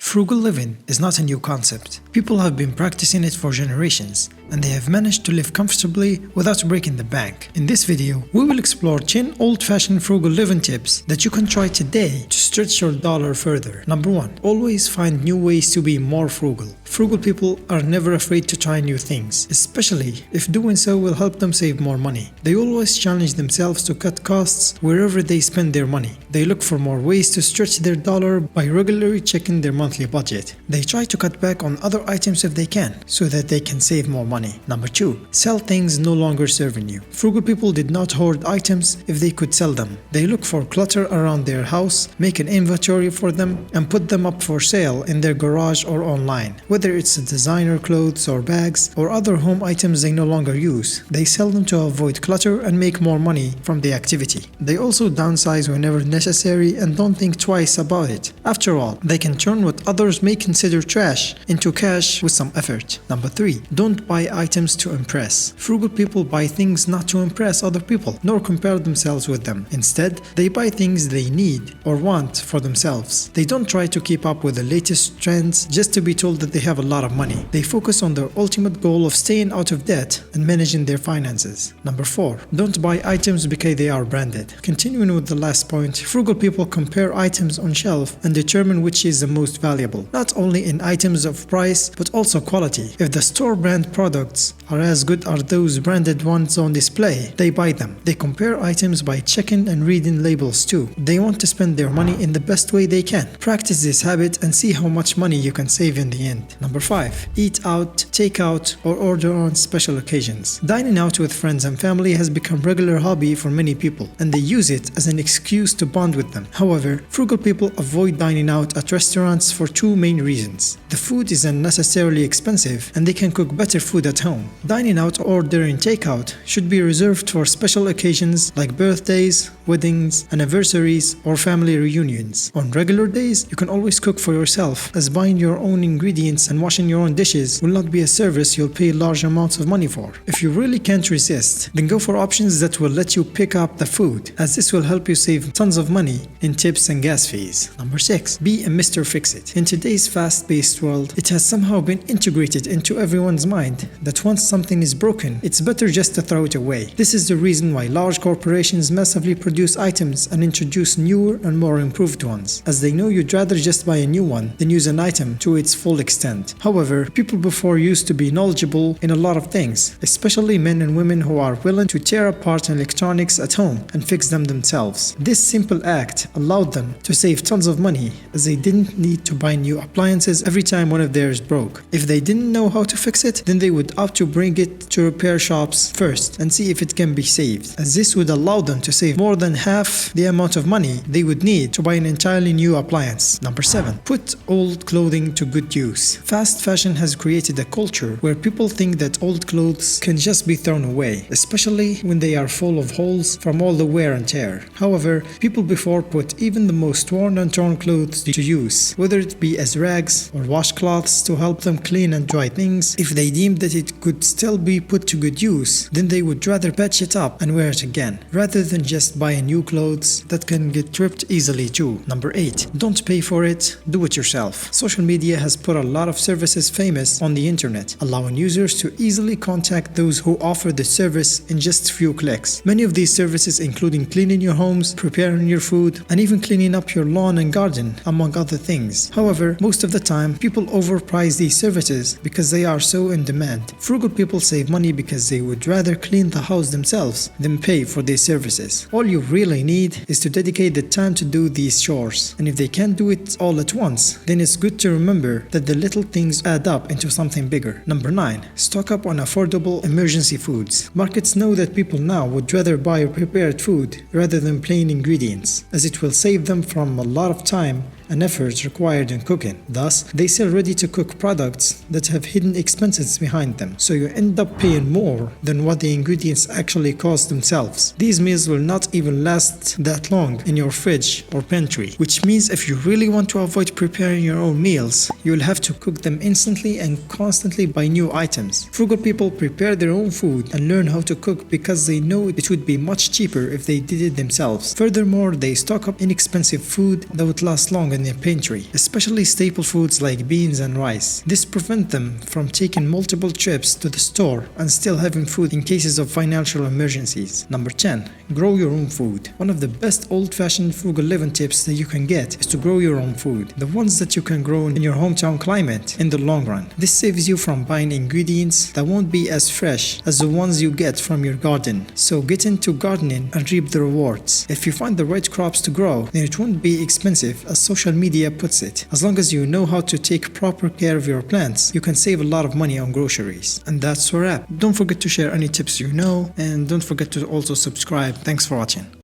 Frugal living is not a new concept. People have been practicing it for generations, and they have managed to live comfortably without breaking the bank. In this video, we will explore 10 old-fashioned frugal living tips that you can try today to stretch your dollar further. Number 1. Always find new ways to be more frugal. Frugal people are never afraid to try new things, especially if doing so will help them save more money. They always challenge themselves to cut costs wherever they spend their money. They look for more ways to stretch their dollar by regularly checking their monthly budget. They try to cut back on other items if they can, so that they can save more money. Number 2. Sell things no longer serving you. Frugal people did not hoard items if they could sell them. They look for clutter around their house, make an inventory for them, and put them up for sale in their garage or online. Whether it's designer clothes or bags or other home items they no longer use, they sell them to avoid clutter and make more money from the activity. They also downsize whenever necessary and don't think twice about it. After all, they can turn what others may consider trash into cash with some effort. Number 3. Don't buy items to impress. Frugal people buy things not to impress other people, nor compare themselves with them. Instead, they buy things they need or want for themselves. They don't try to keep up with the latest trends just to be told that they have a lot of money. They focus on their ultimate goal of staying out of debt and managing their finances. Number 4. Don't buy items because they are branded. Continuing with the last point, frugal people compare items on shelf and determine which is the most valuable, not only in items of price but also quality. If the store brand products are as good as those branded ones on display, they buy them. They compare items by checking and reading labels too. They want to spend their money in the best way they can. Practice this habit and see how much money you can save in the end. Number 5. Eat out, take out, or order on special occasions. Dining out with friends and family has become a regular hobby for many people, and they use it as an excuse to bond with them. However, frugal people avoid dining out at restaurants for two main reasons. The food is unnecessarily expensive, and they can cook better food at home. Dining out or ordering takeout should be reserved for special occasions like birthdays, weddings, anniversaries, or family reunions. On regular days, you can always cook for yourself, as buying your own ingredients and washing your own dishes will not be a service you'll pay large amounts of money for. If you really can't resist, then go for options that will let you pick up the food, as this will help you save tons of money in tips and gas fees. Number 6. Be a Mr. Fix-It. In today's fast-paced world, it has somehow been integrated into everyone's mind that once something is broken, it's better just to throw it away. This is the reason why large corporations massively produce items and introduce newer and more improved ones, as they know you'd rather just buy a new one than use an item to its full extent. However, people before used to be knowledgeable in a lot of things, especially men and women who are willing to tear apart electronics at home and fix them themselves. This simple act allowed them to save tons of money, as they didn't need to buy new appliances every time one of theirs broke. If they didn't know how to fix it, then they would opt to bring it to repair shops first and see if it can be saved, as this would allow them to save more than half the amount of money they would need to buy an entirely new appliance. Number 7. Put old clothing to good use. Fast fashion has created a culture where people think that old clothes can just be thrown away, especially when they are full of holes from all the wear and tear. However, people before put even the most worn and torn clothes to use, whether it be as rags or washcloths to help them clean and dry things. If they deemed that it could still be put to good use, then they would rather patch it up and wear it again, rather than just buy new clothes that can get ripped easily too. Number 8. Don't pay for it, do it yourself. Social media has put a lot of services famous on the internet, allowing users to easily contact those who offer the service in just a few clicks. Many of these services including cleaning your homes, preparing your food, and even cleaning up your lawn and garden, among other things. However, most of the time, people overprice these services because they are so in demand. Frugal people save money because they would rather clean the house themselves than pay for these services. All you really need is to dedicate the time to do these chores, and if they can't do it all at once, then it's good to remember that the little things add up into something bigger. Number 9. Stock up on affordable emergency foods. Markets know that people now would rather buy prepared food rather than plain ingredients, as it will save them from a lot of time and effort required in cooking. Thus, they sell ready-to-cook products that have hidden expenses behind them, so you end up paying more than what the ingredients actually cost themselves. These meals will not even last that long in your fridge or pantry, which means if you really want to avoid preparing your own meals, you will have to cook them instantly and constantly buy new items. Frugal people prepare their own food and learn how to cook because they know it would be much cheaper if they did it themselves. Furthermore, they stock up inexpensive food that would last long in your pantry, especially staple foods like beans and rice. This prevents them from taking multiple trips to the store and still having food in cases of financial emergencies. Number 10. Grow your own food. One of the best old-fashioned frugal living tips that you can get is to grow your own food. The ones that you can grow in your hometown climate in the long run. This saves you from buying ingredients that won't be as fresh as the ones you get from your garden. So get into gardening and reap the rewards. If you find the right crops to grow, then it won't be expensive as social media puts it. As long as you know how to take proper care of your plants, you can save a lot of money on groceries. And that's a wrap. Don't forget to share any tips you know, and don't forget to also subscribe. Thanks for watching.